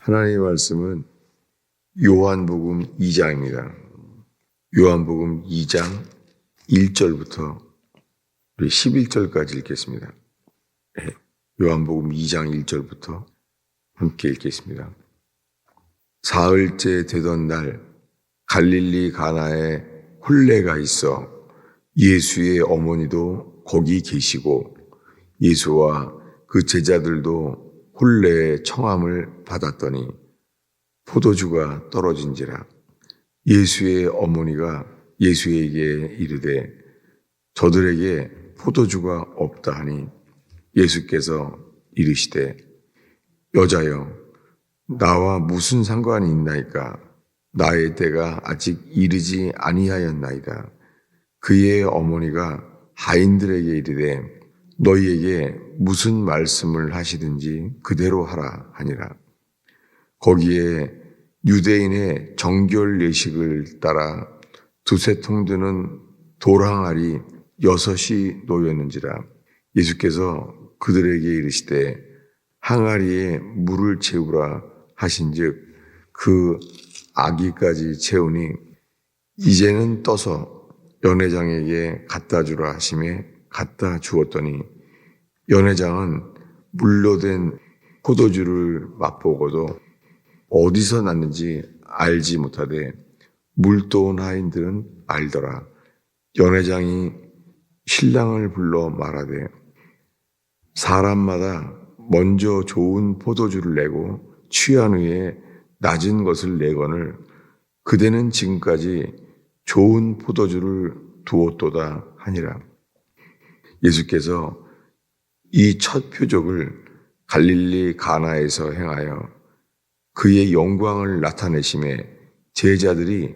하나님의 말씀은 요한복음 2장입니다. 요한복음 2장 1절부터 11절까지 읽겠습니다. 요한복음 2장 1절부터 함께 읽겠습니다. 사흘째 되던 날 갈릴리 가나에 혼례가 있어 예수의 어머니도 거기 계시고 예수와 그 제자들도 혼례의 청함을 받았더니 포도주가 떨어진지라. 예수의 어머니가 예수에게 이르되 저들에게 포도주가 없다 하니 예수께서 이르시되 여자여 나와 무슨 상관이 있나이까? 나의 때가 아직 이르지 아니하였나이다. 그의 어머니가 하인들에게 이르되 너희에게 무슨 말씀을 하시든지 그대로 하라 하니라. 거기에 유대인의 정결 예식을 따라 두세 통 드는 돌항아리 6이 놓였는지라. 예수께서 그들에게 이르시되 항아리에 물을 채우라 하신즉 그 아기까지 채우니 이제는 떠서 연회장에게 갖다 주라 하시매 갖다 주었더니 연회장은 물로 된 포도주를 맛보고도 어디서 났는지 알지 못하되 물도온 하인들은 알더라. 연회장이 신랑을 불러 말하되 사람마다 먼저 좋은 포도주를 내고 취한 후에 낮은 것을 내거늘 그대는 지금까지 좋은 포도주를 두었도다 하니라. 예수께서 이 첫 표적을 갈릴리 가나에서 행하여 그의 영광을 나타내심에 제자들이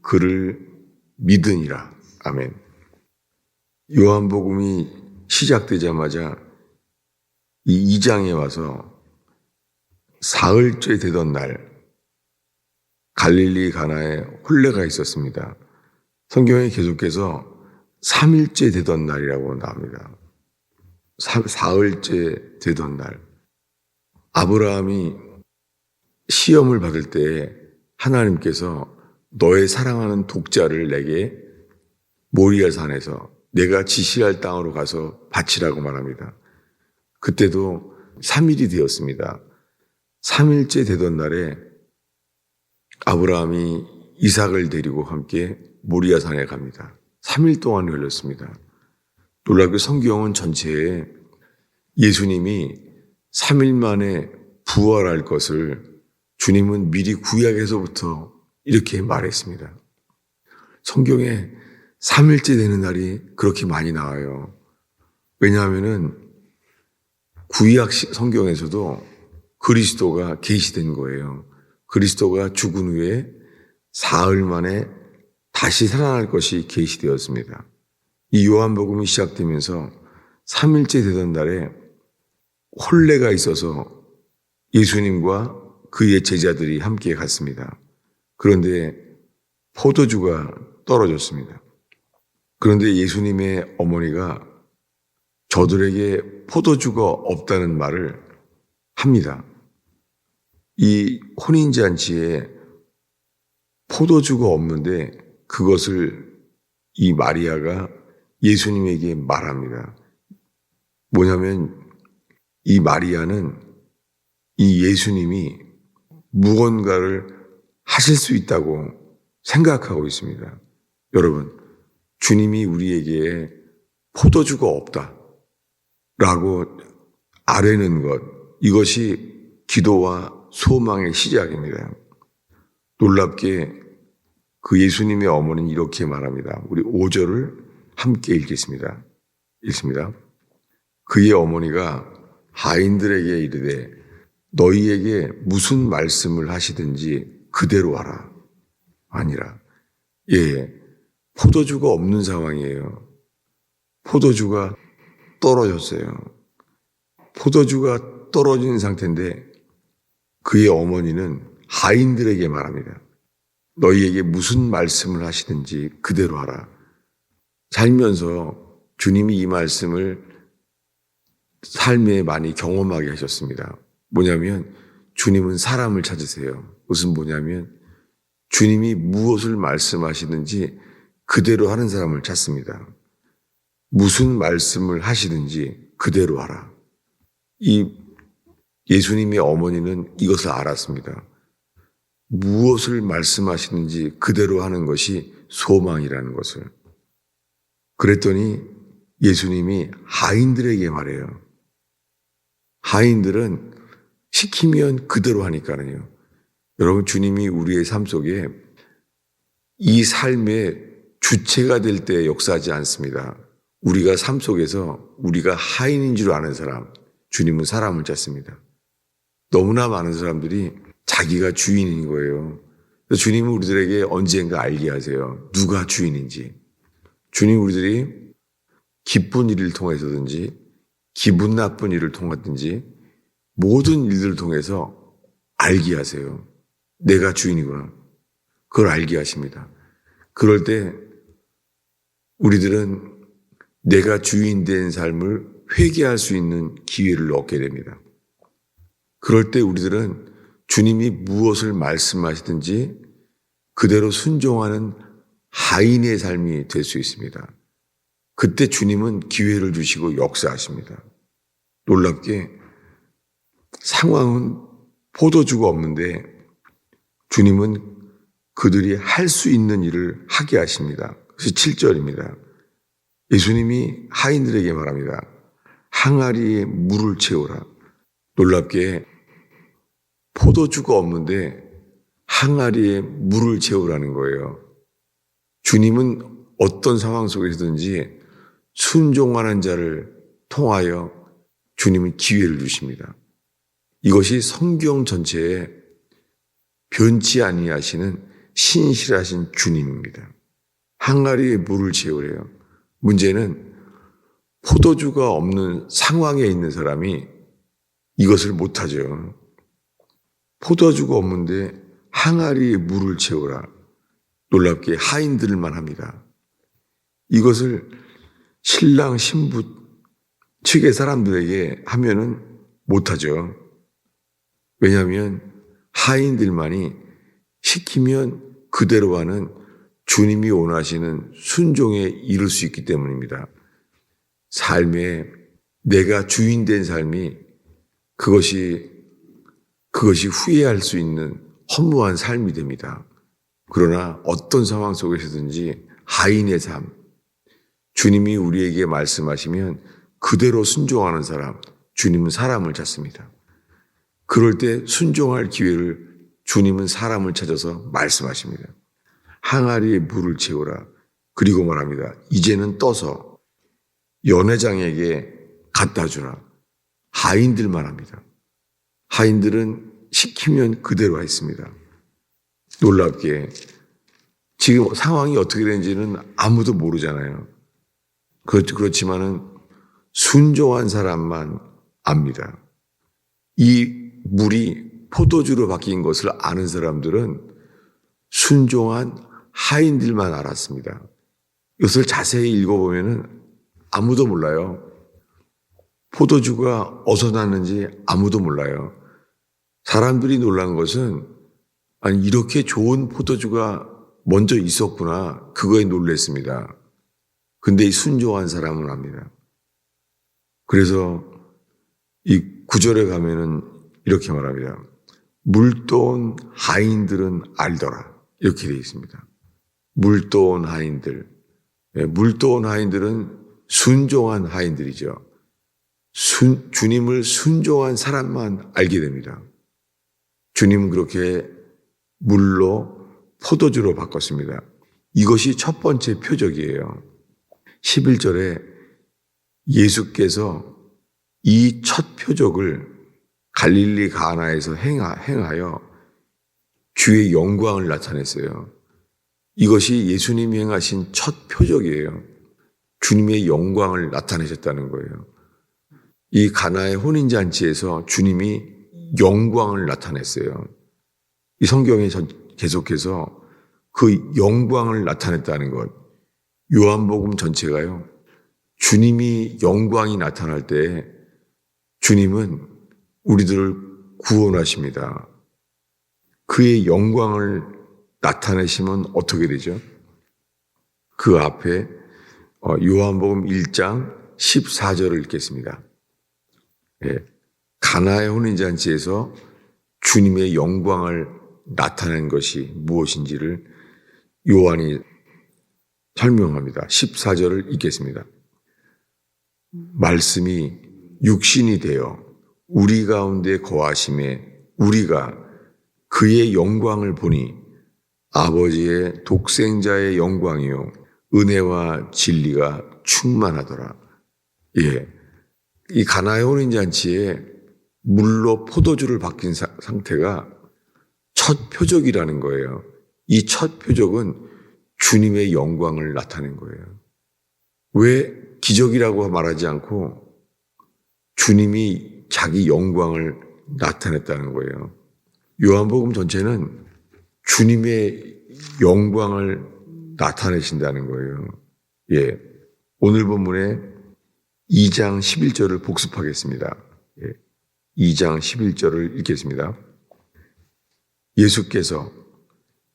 그를 믿으니라. 아멘. 요한복음이 시작되자마자 이 2장에 와서 사흘째 되던 날 갈릴리 가나에 혼례가 있었습니다. 성경에 계속해서 3일째 되던 날이라고 나옵니다. 사흘째 되던 날. 아브라함이 시험을 받을 때 하나님께서 너의 사랑하는 독자를 내게 모리아 산에서 내가 지시할 땅으로 가서 바치라고 말합니다. 그때도 3일이 되었습니다. 3일째 되던 날에 아브라함이 이삭을 데리고 함께 모리아 산에 갑니다. 3일 동안 걸렸습니다. 놀랍게 성경은 전체에 예수님이 3일 만에 부활할 것을 주님은 미리 구약에서부터 이렇게 말했습니다. 성경에 3일째 되는 날이 그렇게 많이 나와요. 왜냐하면은 구약 성경에서도 그리스도가 계시된 거예요. 그리스도가 죽은 후에 사흘 만에 다시 살아날 것이 계시되었습니다. 이 요한복음이 시작되면서 3일째 되던 날에 혼례가 있어서 예수님과 그의 제자들이 함께 갔습니다. 그런데 포도주가 떨어졌습니다. 그런데 예수님의 어머니가 저들에게 포도주가 없다는 말을 합니다. 이 혼인잔치에 포도주가 없는데 그것을 이 마리아가 예수님에게 말합니다. 뭐냐면 이 마리아는 이 예수님이 무언가를 하실 수 있다고 생각하고 있습니다. 여러분, 주님이 우리에게 포도주가 없다라고 아뢰는 것, 이것이 기도와 소망의 시작입니다. 놀랍게 그 예수님의 어머니는 이렇게 말합니다. 우리 5절을 함께 읽겠습니다. 읽습니다. 그의 어머니가 하인들에게 이르되 너희에게 무슨 말씀을 하시든지 그대로 하라. 아니라. 포도주가 없는 상황이에요. 포도주가 떨어졌어요. 포도주가 떨어진 상태인데 그의 어머니는 하인들에게 말합니다. 너희에게 무슨 말씀을 하시든지 그대로 하라. 살면서 주님이 이 말씀을 삶에 많이 경험하게 하셨습니다. 뭐냐면 주님은 사람을 찾으세요. 그것은 뭐냐면 주님이 무엇을 말씀하시든지 그대로 하는 사람을 찾습니다. 무슨 말씀을 하시든지 그대로 하라. 이 예수님의 어머니는 이것을 알았습니다. 무엇을 말씀하시는지 그대로 하는 것이 소망이라는 것을. 그랬더니 예수님이 하인들에게 말해요. 하인들은 시키면 그대로 하니까요. 여러분, 주님이 우리의 삶 속에 이 삶의 주체가 될 때 역사하지 않습니다. 우리가 삶 속에서 우리가 하인인 줄 아는 사람, 주님은 사람을 찾습니다. 너무나 많은 사람들이 자기가 주인인 거예요. 주님은 우리들에게 언젠가 알게 하세요. 누가 주인인지. 주님 우리들이 기쁜 일을 통해서든지 기분 나쁜 일을 통하든지 모든 일들을 통해서 알게 하세요. 내가 주인이구나. 그걸 알게 하십니다. 그럴 때 우리들은 내가 주인 된 삶을 회개할 수 있는 기회를 얻게 됩니다. 그럴 때 우리들은 주님이 무엇을 말씀하시든지 그대로 순종하는 하인의 삶이 될 수 있습니다. 그때 주님은 기회를 주시고 역사하십니다. 놀랍게 상황은 포도주가 없는데 주님은 그들이 할 수 있는 일을 하게 하십니다. 그래서 7절입니다. 예수님이 하인들에게 말합니다. 항아리에 물을 채우라. 놀랍게 포도주가 없는데 항아리에 물을 채우라는 거예요. 주님은 어떤 상황 속에서든지 순종하는 자를 통하여 주님은 기회를 주십니다. 이것이 성경 전체에 변치 아니하시는 신실하신 주님입니다. 항아리에 물을 채우래요. 문제는 포도주가 없는 상황에 있는 사람이 이것을 못하죠. 포도주가 없는데 항아리에 물을 채우라. 놀랍게 하인들만 합니다. 이것을 신랑 신부 측의 사람들에게 하면은 못하죠. 왜냐하면 하인들만이 시키면 그대로 하는 주님이 원하시는 순종에 이룰 수 있기 때문입니다. 삶에 내가 주인 된 삶이 그것이 후회할 수 있는 허무한 삶이 됩니다. 그러나 어떤 상황 속에서든지 하인의 삶, 주님이 우리에게 말씀하시면 그대로 순종하는 사람, 주님은 사람을 찾습니다. 그럴 때 순종할 기회를 주님은 사람을 찾아서 말씀하십니다. 항아리에 물을 채우라. 그리고 말합니다. 이제는 떠서 연회장에게 갖다 주라. 하인들만 합니다. 하인들은 시키면 그대로 했습니다. 놀랍게 지금 상황이 어떻게 되는지는 아무도 모르잖아요. 그렇지만은 순종한 사람만 압니다. 이 물이 포도주로 바뀐 것을 아는 사람들은 순종한 하인들만 알았습니다. 이것을 자세히 읽어보면은 아무도 몰라요. 포도주가 어디서 났는지 아무도 몰라요. 사람들이 놀란 것은 아니 이렇게 좋은 포도주가 먼저 있었구나. 그거에 놀랐습니다. 근데 이 순종한 사람은 압니다. 그래서 이 9절에 가면은 이렇게 말합니다. 물도온 하인들은 알더라. 이렇게 되어 있습니다. 물도온 하인들. 물도온 하인들은 순종한 하인들이죠. 주님을 순종한 사람만 알게 됩니다. 주님은 그렇게 물로 포도주로 바꿨습니다. 이것이 첫 번째 표적이에요. 11절에 예수께서 이 첫 표적을 갈릴리 가나에서 행하여 주의 영광을 나타냈어요. 이것이 예수님이 행하신 첫 표적이에요. 주님의 영광을 나타내셨다는 거예요. 이 가나의 혼인잔치에서 주님이 영광을 나타냈어요. 이 성경에 계속해서 그 영광을 나타냈다는 것. 요한복음 전체가요. 주님이 영광이 나타날 때 주님은 우리들을 구원하십니다. 그의 영광을 나타내시면 어떻게 되죠? 그 앞에 요한복음 1장 14절을 읽겠습니다. 예, 가나의 혼인잔치에서 주님의 영광을 나타낸 것이 무엇인지를 요한이 설명합니다. 14절을 읽겠습니다. 말씀이 육신이 되어 우리 가운데 거하심에 우리가 그의 영광을 보니 아버지의 독생자의 영광이요 은혜와 진리가 충만하더라. 예, 이 가나의 혼인잔치에 물로 포도주를 바뀐 상태가 첫 표적이라는 거예요. 이 첫 표적은 주님의 영광을 나타낸 거예요. 왜 기적이라고 말하지 않고 주님이 자기 영광을 나타냈다는 거예요. 요한복음 전체는 주님의 영광을 나타내신다는 거예요. 예, 오늘 본문에 2장 11절을 복습하겠습니다. 예, 2장 11절을 읽겠습니다. 예수께서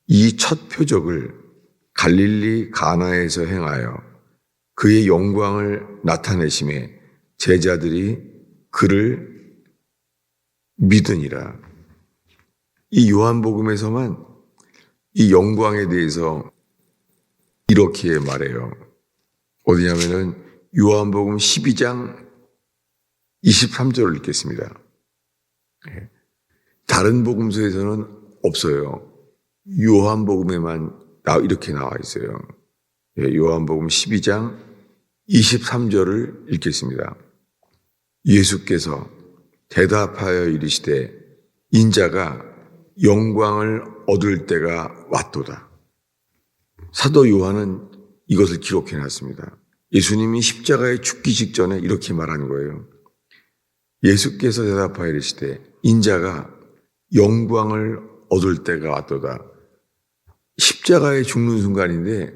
이 첫 표적을 갈릴리 가나에서 행하여 그의 영광을 나타내심에 제자들이 그를 믿으니라. 이 요한복음에서만 이 영광에 대해서 이렇게 말해요. 어디냐면은 요한복음 12장 23절을 읽겠습니다. 다른 복음서에서는 없어요. 요한복음에만 이렇게 나와 있어요. 요한복음 12장 23절을 읽겠습니다. 예수께서 대답하여 이르시되 인자가 영광을 얻을 때가 왔도다. 사도 요한은 이것을 기록해 놨습니다. 예수님이 십자가에 죽기 직전에 이렇게 말한 거예요. 예수께서 대답하여 이르시되 인자가 영광을 얻을 때가 왔도다. 십자가에 죽는 순간인데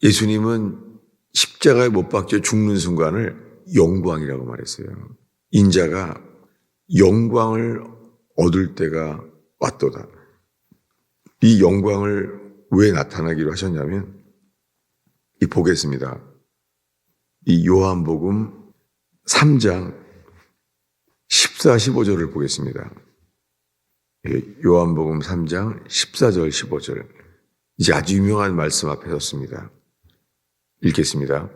예수님은 십자가에 못 박혀 죽는 순간을 영광이라고 말했어요. 인자가 영광을 얻을 때가 왔도다. 이 영광을 왜 나타나기로 하셨냐면 보겠습니다. 이 요한복음 3장 14, 15절을 보겠습니다. 요한복음 3장 14절, 15절. 이제 아주 유명한 말씀 앞에 섰습니다. 읽겠습니다.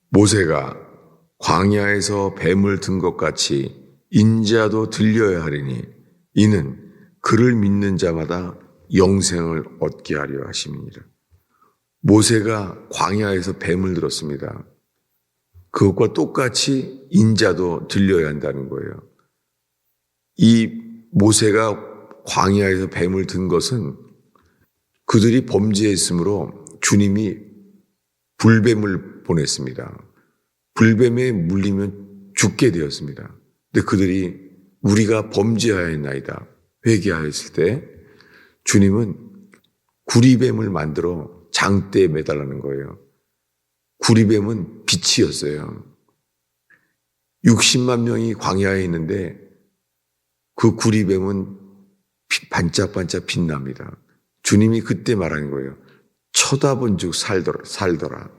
모세가 광야에서 뱀을 든 것 같이 인자도 들려야 하리니 이는 그를 믿는 자마다 영생을 얻게 하려 하심이니라. 모세가 광야에서 뱀을 들었습니다. 그것과 똑같이 인자도 들려야 한다는 거예요. 이 모세가 광야에서 뱀을 든 것은 그들이 범죄했으므로 주님이 불뱀을 보냈습니다. 불뱀에 물리면 죽게 되었습니다. 근데 그들이 우리가 범죄하였나이다 회개하였을 때 주님은 구리뱀을 만들어 장대에 매달라는 거예요. 구리뱀은 빛이었어요. 60만 명이 광야에 있는데 그 구리뱀은 반짝반짝 빛납니다. 주님이 그때 말하는 거예요. 쳐다본 즉 살더라.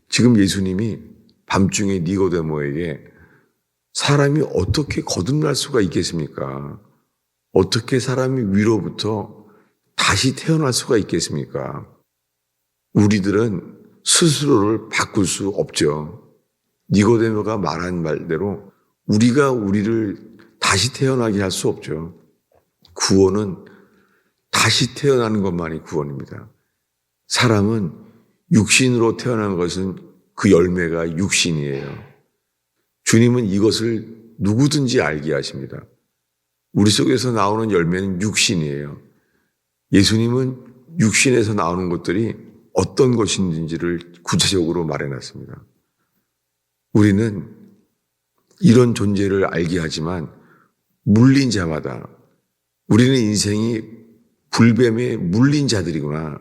지금 예수님이 밤중에 니고데모에게 사람이 어떻게 거듭날 수가 있겠습니까? 어떻게 사람이 위로부터 다시 태어날 수가 있겠습니까? 우리들은 스스로를 바꿀 수 없죠. 니고데모가 말한 말대로 우리가 우리를 다시 태어나게 할 수 없죠. 구원은 다시 태어나는 것만이 구원입니다. 사람은 육신으로 태어난 것은 그 열매가 육신이에요. 주님은 이것을 누구든지 알게 하십니다. 우리 속에서 나오는 열매는 육신이에요. 예수님은 육신에서 나오는 것들이 어떤 것인지를 구체적으로 말해놨습니다. 우리는 이런 존재를 알게 하지만 물린 자마다 우리는 인생이 불뱀에 물린 자들이구나.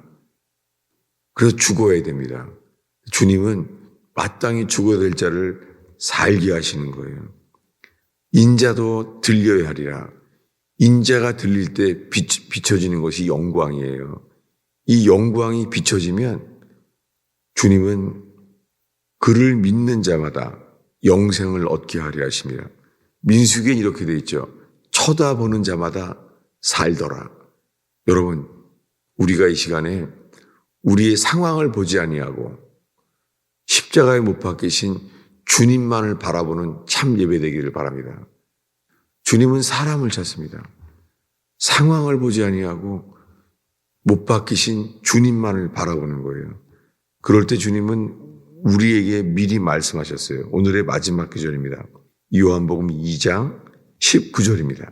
그래서 죽어야 됩니다. 주님은 마땅히 죽어야 될 자를 살게 하시는 거예요. 인자도 들려야 하리라. 인자가 들릴 때 비춰지는 것이 영광이에요. 이 영광이 비춰지면 주님은 그를 믿는 자마다 영생을 얻게 하리 하십니다. 민수기엔 이렇게 돼 있죠. 쳐다보는 자마다 살더라. 여러분, 우리가 이 시간에 우리의 상황을 보지 아니하고 십자가에 못 박히신 주님만을 바라보는 참 예배되기를 바랍니다. 주님은 사람을 찾습니다. 상황을 보지 아니하고 못 박히신 주님만을 바라보는 거예요. 그럴 때 주님은 우리에게 미리 말씀하셨어요. 오늘의 마지막 구절입니다. 요한복음 2장 19절입니다.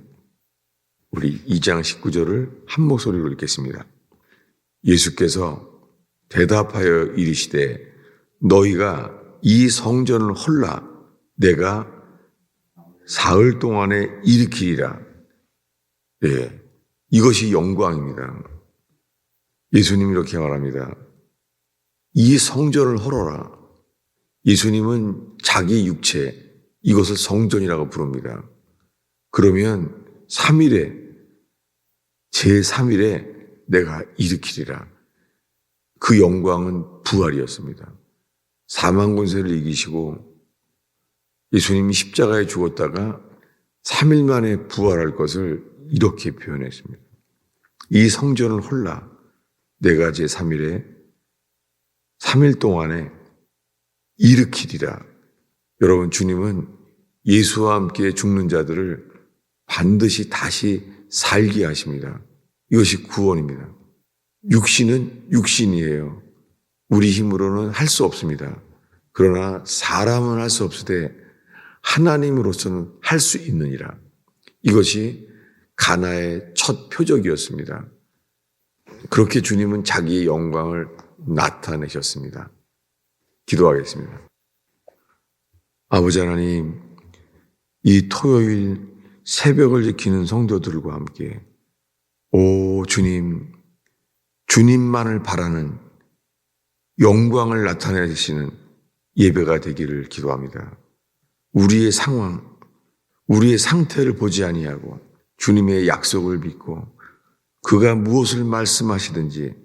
우리 2장 19절을 한 목소리로 읽겠습니다. 예수께서 대답하여 이르시되 너희가 이 성전을 헐라 내가 사흘 동안에 일으키리라. 예, 이것이 영광입니다. 예수님이 이렇게 말합니다. 이 성전을 헐어라. 예수님은 자기 육체, 이것을 성전이라고 부릅니다. 그러면 3일에, 제3일에 내가 일으키리라. 그 영광은 부활이었습니다. 사망 권세를 이기시고 예수님이 십자가에 죽었다가 3일 만에 부활할 것을 이렇게 표현했습니다. 이 성전을 헐라 내가 제3일에 3일 동안에 일으키리라. 여러분, 주님은 예수와 함께 죽는 자들을 반드시 다시 살게 하십니다. 이것이 구원입니다. 육신은 육신이에요. 우리 힘으로는 할 수 없습니다. 그러나 사람은 할 수 없으되 하나님으로서는 할 수 있느니라. 이것이 가나의 첫 표적이었습니다. 그렇게 주님은 자기의 영광을 나타내셨습니다. 기도하겠습니다. 아버지 하나님, 이 토요일 새벽을 지키는 성도들과 함께 오 주님, 주님만을 바라는 영광을 나타내시는 예배가 되기를 기도합니다. 우리의 상황, 우리의 상태를 보지 아니하고 주님의 약속을 믿고 그가 무엇을 말씀하시든지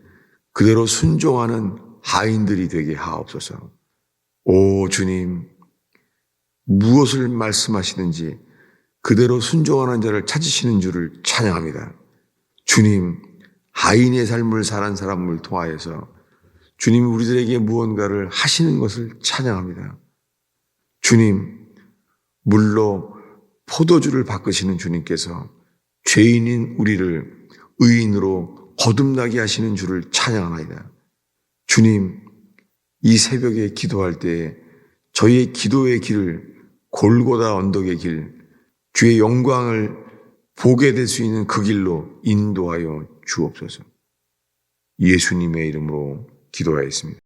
그대로 순종하는 하인들이 되게 하옵소서. 오 주님, 무엇을 말씀하시든지 그대로 순종하는 자를 찾으시는 줄을 찬양합니다. 주님, 하인의 삶을 사는 사람을 통하여서 주님이 우리들에게 무언가를 하시는 것을 찬양합니다. 주님, 물로 포도주를 바꾸시는 주님께서 죄인인 우리를 의인으로 거듭나게 하시는 줄을 찬양하나이다. 주님, 이 새벽에 기도할 때에 저희의 기도의 길을 골고다 언덕의 길, 주의 영광을 보게 될 수 있는 그 길로 인도하여 주옵소서. 예수님의 이름으로 기도하였습니다.